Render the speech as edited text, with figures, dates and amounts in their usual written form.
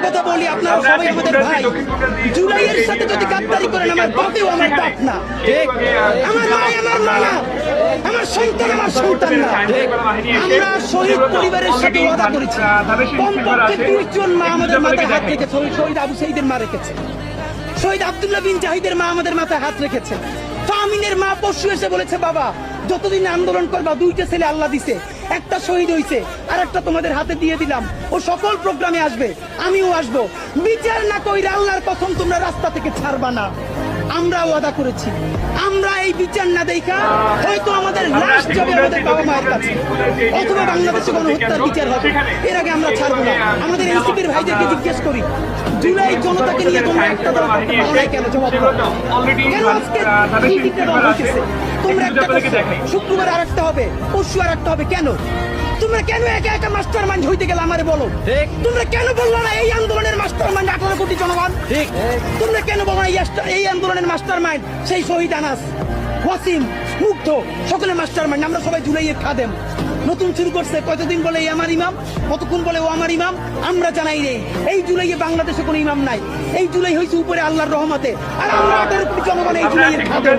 কথা বলি, আপনারা সবাই আমাদের ভাই। জুলাইয়ের সাথে যদি গাদ্দারি করেন, আমার বাপেও আমার বাপ না, আমার ভাই আমার মা না, আমার সন্তান আমার সন্তান না। আমরা শহীদ পরিবারের সাথে ওয়াদা করেছি, কমপক্ষে 30 জন মা আমাদের মাথায় হাত রেখেছে। শহীদ আবু সাঈদের মা রেখেছে, শহীদ আব্দুল্লাহ বিন জাহিদের মা আমাদের মাথায় হাত রেখেছে। ফাহমিনের মা পরশু এসে বলেছে, বাবা যতদিন আন্দোলন করবা, 2টা ছেলে আল্লাহ দিছে, একটা শহীদ হইছে, আর একটা তোমাদের হাতে দিয়ে দিলাম। ও সকল প্রোগ্রামে আসবে, আমিও আসবো। বিচার না কইরা আল্লাহর কসম তোমরা রাস্তা থেকে ছাড়বা না। আমরা ওয়াদা করেছি, আমরা এই বিচার না দেখা হয়তো আমাদের লাশ যাবে আমাদের বাবা মায়ের কাছে, অথবা বাংলাদেশে গণহত্যার বিচার হবে। এর আগে আমরা ছাড়বো না। আমাদের এনসিপির ভাইদেরকে জিজ্ঞেস করি, জুলাই জনতাকে নিয়ে তোমরা একটা দল করতে পারো নাই কেন? জবাব দাও। কেন আজকে এই দিকটা দল হইতেছে? তোমরা একটা করছো, শুক্রবার আর একটা হবে, পরশু আর একটা হবে, কেন? তোমরা কেন একা একা মাস্টার মাইন্ড হইতে গেলে আমারে বলো? তোমরা কেন বললো না এই আন্দোলনের মাস্টার মাইন্ড 18 কোটি জনগণ? তোমরা কেন বলো না এই আন্দোলনের মাস্টার মাইন্ড সেই শহীদ আনাস, ওয়াসিম, মুগ্ধ, সকলে মাস্টার মাইন্ড? আমরা সবাই জুলাইয়ের খাদেম। নতুন শুরু করছে, কতদিন বলে এই আমার ইমাম, কতক্ষণ বলে ও আমার ইমাম, আমরা জানাই নেই। এই জুলাইয়ে বাংলাদেশে কোনো ইমাম নাই। এই জুলাই হয়েছে উপরে আল্লাহর রহমতে, আর আমরা 18 কোটি জনগণ এই জুলাইয়ের খাদেম।